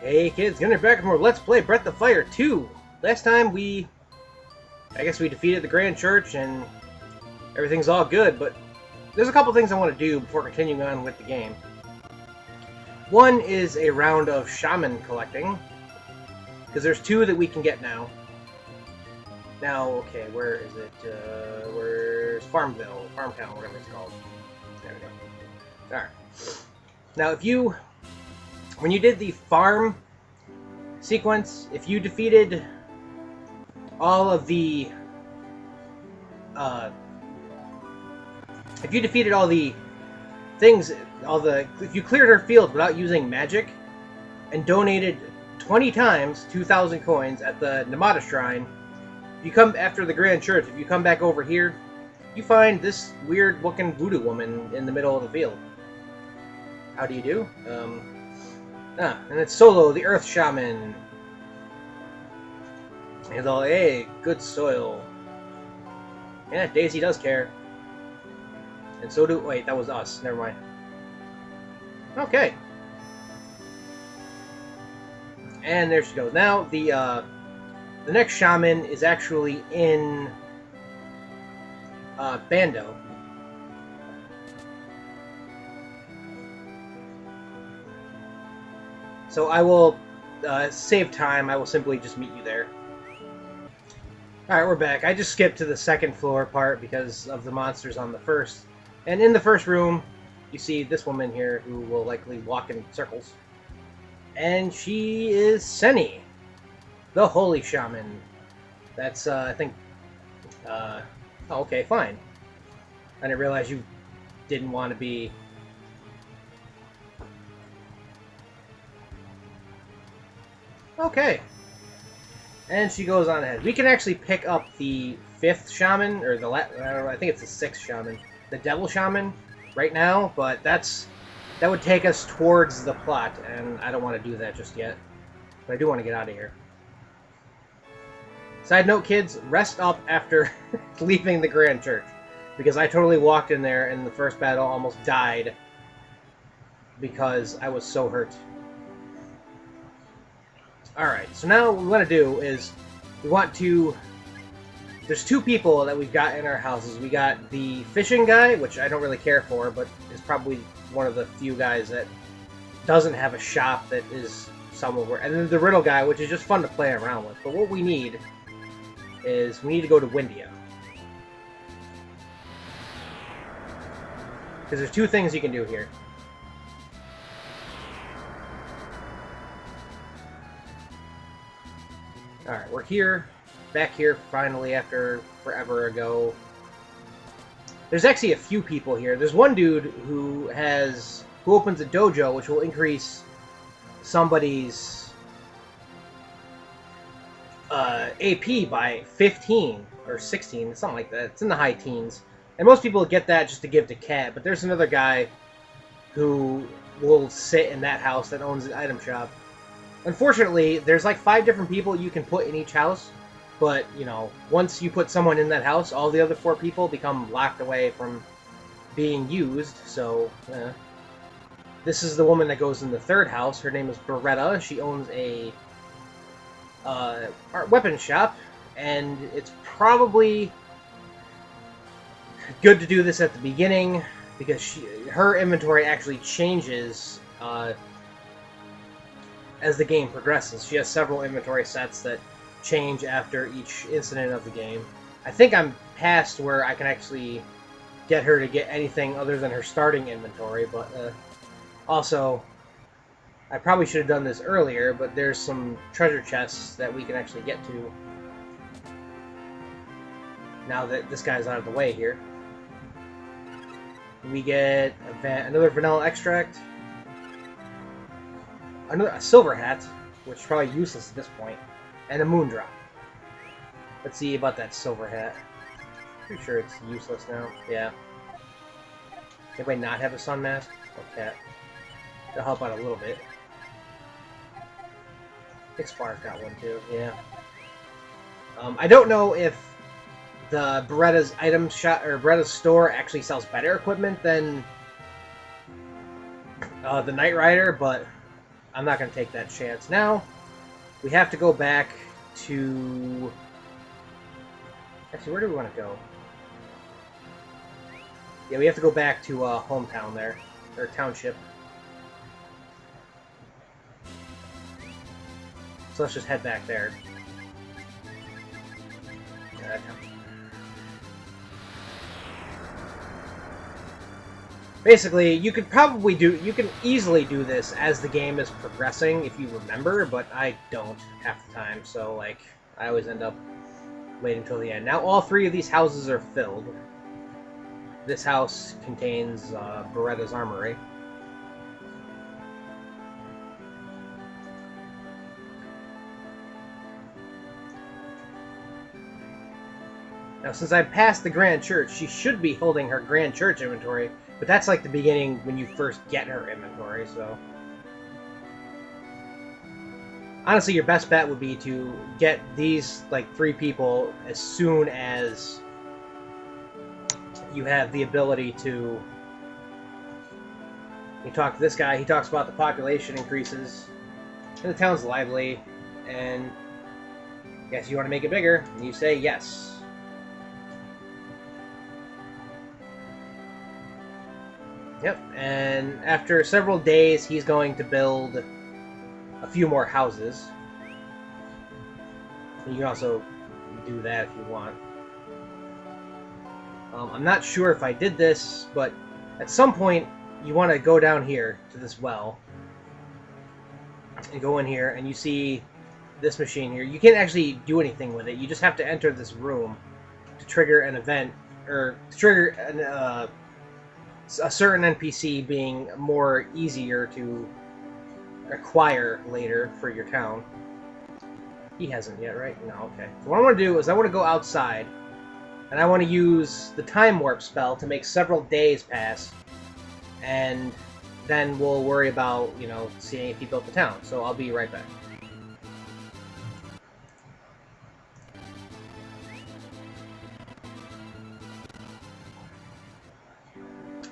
Hey kids, Gjenrei back for more Let's Play Breath of Fire 2! Last time I guess we defeated the Grand Church and everything's all good, but there's a couple things I want to do before continuing on with the game. One is a round of shaman collecting, because there's two that we can get now. Now, okay, where is it? Where's Farmville? Farmtown, whatever it's called. There we go. Alright. Now, when you did the farm sequence, if you defeated all of the things, if you cleared her field without using magic and donated 20 times 2,000 coins at the Numata Shrine, if you come after the Grand Church, if you come back over here, you find this weird-looking voodoo woman in the middle of the field. How do you do? And it's Solo, the Earth Shaman. He's all, hey, good soil. Yeah, Daisy does care. And so do... Wait, that was us. Never mind. Okay. And there she goes. Now, the next shaman is actually in Bando. So I will save time. I will simply just meet you there. Alright, we're back. I just skipped to the second floor part because of the monsters on the first. And in the first room, you see this woman here who will likely walk in circles. And she is Seni, the Holy Shaman. That's, I think... oh, okay, fine. I didn't realize you didn't want to be... Okay. And she goes on ahead. We can actually pick up the 5th shaman, or I think it's the 6th shaman, the Devil Shaman, right now, but that would take us towards the plot, and I don't want to do that just yet. But I do want to get out of here. Side note, kids, rest up after leaving the Grand Church, because I totally walked in there in the first battle, almost died, because I was so hurt. Alright, so now what we want to do is, there's two people that we've got in our houses. We got the fishing guy, which I don't really care for, but is probably one of the few guys that doesn't have a shop that is somewhere. And then the riddle guy, which is just fun to play around with. But what we need is, we need to go to Windia. Because there's two things you can do here. Alright, we're here, back here finally after forever ago. There's actually a few people here. There's one dude who opens a dojo, which will increase somebody's AP by 15 or 16, something like that. It's in the high teens. And most people get that just to give to Cat, but there's another guy who will sit in that house that owns an item shop. Unfortunately, there's like 5 different people you can put in each house, but, you know, once you put someone in that house, all the other 4 people become locked away from being used, so, This is the woman that goes in the 3rd house. Her name is Beretta. She owns a weapon shop, and it's probably good to do this at the beginning, because her inventory actually changes, as the game progresses. She has several inventory sets that change after each incident of the game. I think I'm past where I can actually get her to get anything other than her starting inventory, but also, I probably should have done this earlier, but there's some treasure chests that we can actually get to now that this guy's out of the way here. We get another vanilla extract, a silver hat, which is probably useless at this point, and a moon drop. Let's see about that silver hat. Pretty sure it's useless now. Yeah. Anybody not have a sun mask? Okay. That'll help out a little bit. I think Spar's got one too. Yeah. I don't know if the Beretta's item shop or Beretta's store actually sells better equipment than the Knight Rider, but I'm not going to take that chance. Now, we have to go back to... Actually, where do we want to go? Yeah, we have to go back to hometown there, or township. So let's just head back there. Basically, you can easily do this as the game is progressing if you remember, but I don't half the time, so like, I always end up waiting until the end. Now all 3 of these houses are filled. This house contains Beretta's Armory. Now, since I'm past the Grand Church, she should be holding her Grand Church inventory, but that's like the beginning when you first get her inventory, so... Honestly, your best bet would be to get these, like, 3 people as soon as you have the ability to... You talk to this guy, he talks about the population increases, and the town's lively, and... Yes, you want to make it bigger, and you say yes. Yep, and after several days, he's going to build a few more houses. You can also do that if you want. I'm not sure if I did this, but at some point, you want to go down here to this well. And go in here, and you see this machine here. You can't actually do anything with it. You just have to enter this room to trigger an event, or to trigger an, a certain NPC being more easier to acquire later for your town. He hasn't yet, right? No, okay. So what I want to do is I want to go outside, and I want to use the Time Warp spell to make several days pass, and then we'll worry about, you know, seeing if he built the town. So I'll be right back.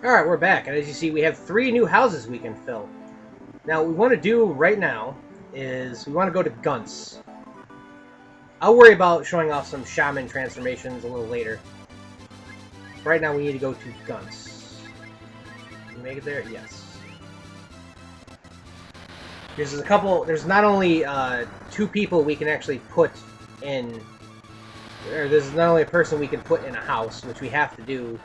Alright, we're back, and as you see, we have 3 new houses we can fill. Now, what we want to do right now is we want to go to Gunts. I'll worry about showing off some shaman transformations a little later. Right now, we need to go to Gunts. Can we make it there? Yes. There's not only 2 people we can actually put in... Or there's not only a person we can put in a house, which we have to do.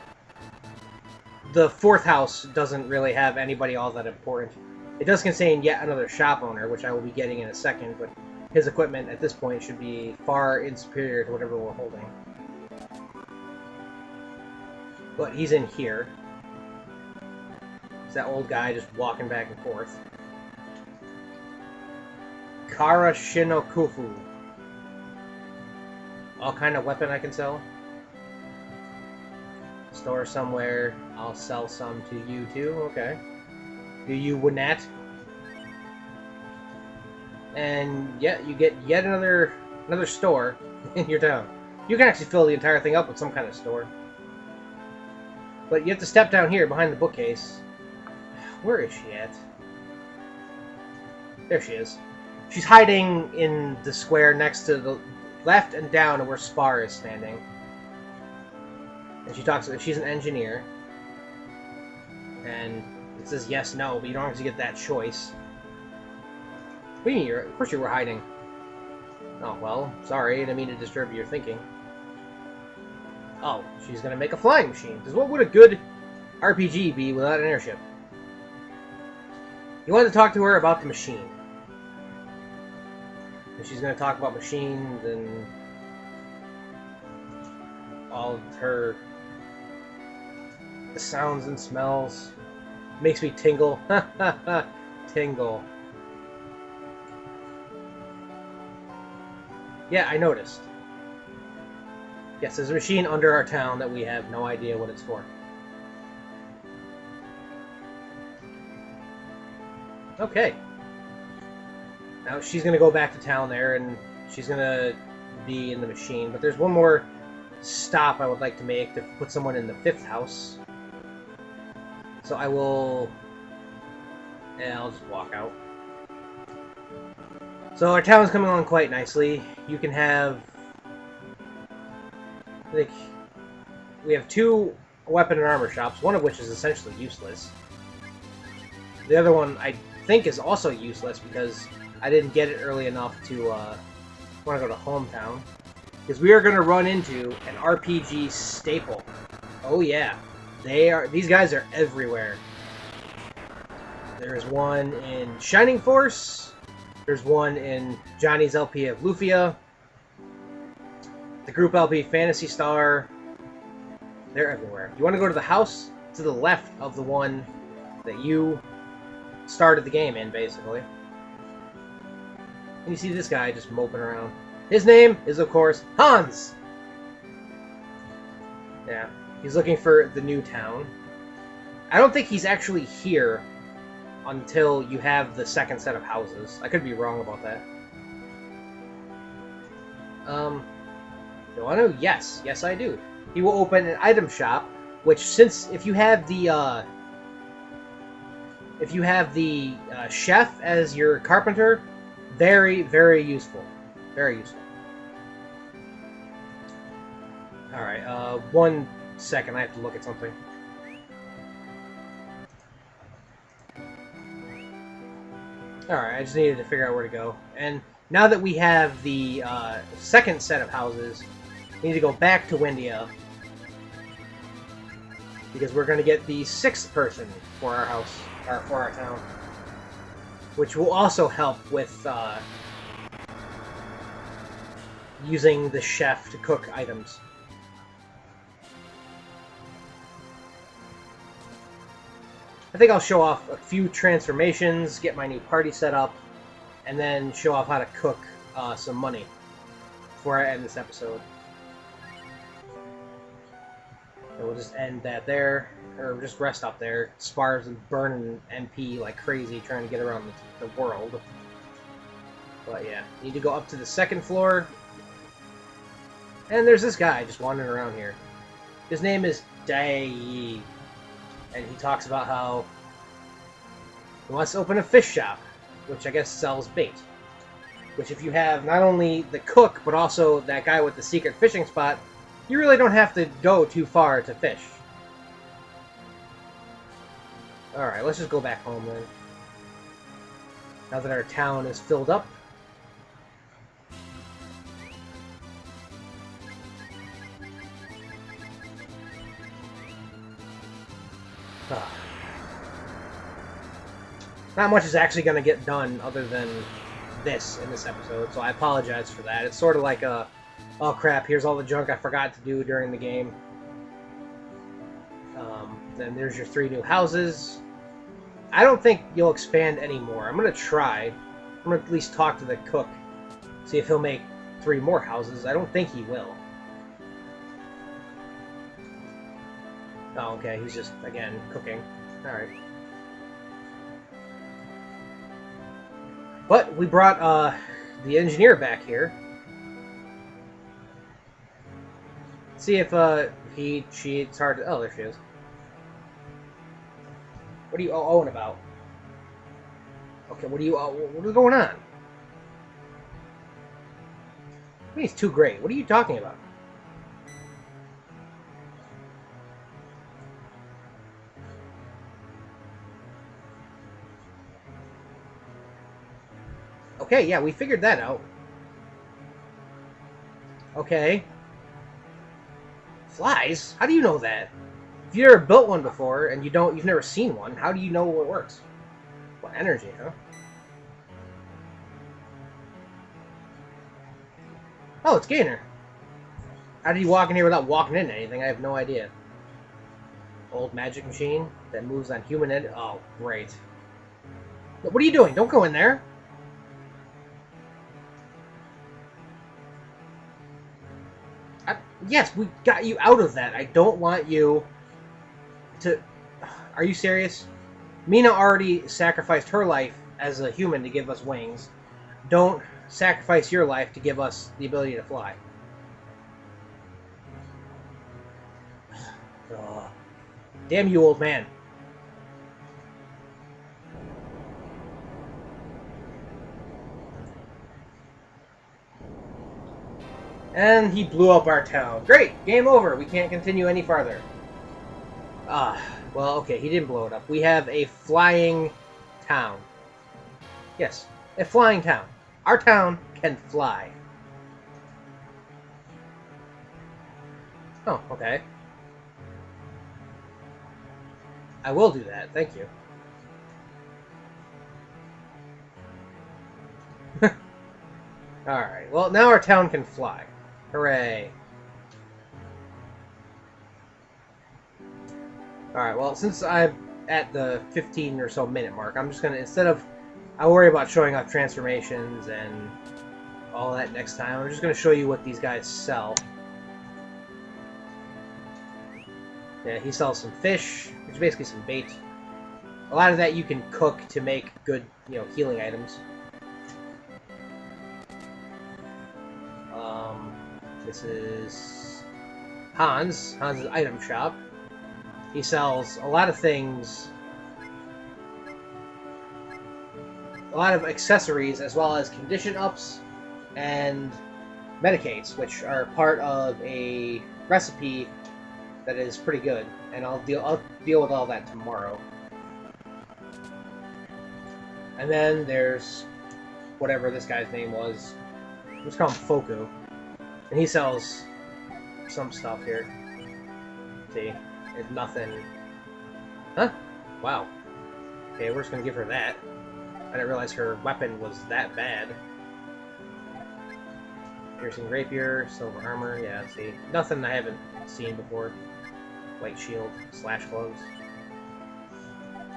The 4th house doesn't really have anybody all that important. It does contain yet another shop owner, which I will be getting in a second, but his equipment at this point should be far superior to whatever we're holding. But he's in here. It's that old guy just walking back and forth. Cara Chenault. All kind of weapon I can sell. Store somewhere. I'll sell some to you too. Okay. Do you Winnat? And yeah, you get yet another store in your town. You can actually fill the entire thing up with some kind of store. But you have to step down here behind the bookcase. Where is she at? There she is. She's hiding in the square next to the left and down to where Spar is standing. And she talks. She's an engineer. And it says yes, no, but you don't actually get that choice. What do you mean? Of course you were hiding. Oh, well, sorry, I didn't mean to disturb your thinking. Oh, she's gonna make a flying machine. Because what would a good RPG be without an airship? You wanted to talk to her about the machine. And she's gonna talk about machines and all of her sounds and smells. Makes me tingle. Ha ha ha. Tingle. Yeah, I noticed. Yes, there's a machine under our town that we have no idea what it's for. Okay. Now she's gonna go back to town there, and she's gonna be in the machine. But there's one more stop I would like to make to put someone in the 5th house. So I will... Yeah, I'll just walk out. So our town's coming along quite nicely. You can have, like, we have 2 weapon and armor shops, one of which is essentially useless. The other one I think is also useless because I didn't get it early enough to want to go to hometown. Because we are going to run into an RPG staple. Oh yeah, these guys are everywhere. There's one in Shining Force. There's one in Johnny's LP of Lufia. The group LP Phantasy Star. They're everywhere. You want to go to the house to the left of the one that you started the game in, basically. And you see this guy just moping around. His name is, of course, Hans! Yeah, he's looking for the new town. I don't think he's actually here until you have the second set of houses. I could be wrong about that. Do I know? Yes. Yes, I do. He will open an item shop, which, since if you have the chef as your carpenter, very, very useful. Very useful. Alright, 1 second, I have to look at something. Alright, I just needed to figure out where to go. And now that we have the second set of houses, we need to go back to Windia. Because we're going to get the 6th person for our house, or for our town. Which will also help with using the chef to cook items. I think I'll show off a few transformations, get my new party set up, and then show off how to cook some money before I end this episode. And we'll just end that there, or just rest up there. Spars and burning MP like crazy trying to get around the world. But yeah, need to go up to the 2nd floor. And there's this guy just wandering around here. His name is Daei. And he talks about how he wants to open a fish shop, which I guess sells bait. Which if you have not only the cook, but also that guy with the secret fishing spot, you really don't have to go too far to fish. Alright, let's just go back home then. Now that our town is filled up. Not much is actually going to get done other than this in this episode, so I apologize for that. It's sort of like a, oh crap, here's all the junk I forgot to do during the game. Then there's your 3 new houses. I don't think you'll expand anymore. I'm going to try. I'm going to at least talk to the cook, see if he'll make 3 more houses. I don't think he will. Oh, okay, he's just, again, cooking. Alright. But we brought the engineer back here. See if it's hard to... Oh, there she is. What are you owing about? Okay, what is going on? I mean, it's too great. What are you talking about? Okay, yeah, we figured that out. Okay. Flies? How do you know that? If you've never built one before and you've never seen one, how do you know it works? Well, energy, huh? Oh, it's Gjenrei. How did he walk in here without walking into anything? I have no idea. Old magic machine that moves on human end. Oh, great. What are you doing? Don't go in there. Yes, we got you out of that. I don't want you to... Are you serious? Mina already sacrificed her life as a human to give us wings. Don't sacrifice your life to give us the ability to fly. Ugh. Damn you, old man. And he blew up our town. Great! Game over. We can't continue any farther. Well, okay, he didn't blow it up. We have a flying town. Yes, a flying town. Our town can fly. Oh, okay. I will do that, thank you. Alright, well, now our town can fly. Hooray. Alright, well, since I'm at the 15 or so minute mark, I'm just gonna, instead of, I worry about showing off transformations and all that next time, I'm just gonna show you what these guys sell. Yeah, he sells some fish, which is basically some bait. A lot of that you can cook to make good, you know, healing items. This is Hans' item shop. He sells a lot of things, a lot of accessories, as well as condition ups and medicates, which are part of a recipe that is pretty good, and I'll deal with all that tomorrow. And then there's whatever this guy's name was. Let's call him Foku, and he sells some stuff here. See, it's nothing. Huh? Wow. Okay, we're just gonna give her that. I didn't realize her weapon was that bad. Piercing rapier, silver armor. Yeah, see, nothing I haven't seen before. White shield, slash gloves.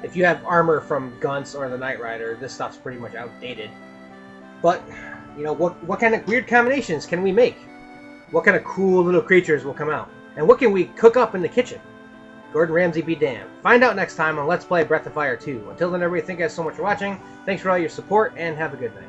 If you have armor from Guns or the Knight Rider, this stuff's pretty much outdated. But, you know, what kind of weird combinations can we make? What kind of cool little creatures will come out? And what can we cook up in the kitchen? Gordon Ramsay be damned. Find out next time on Let's Play Breath of Fire 2. Until then, everybody, thank you guys so much for watching. Thanks for all your support, and have a good night.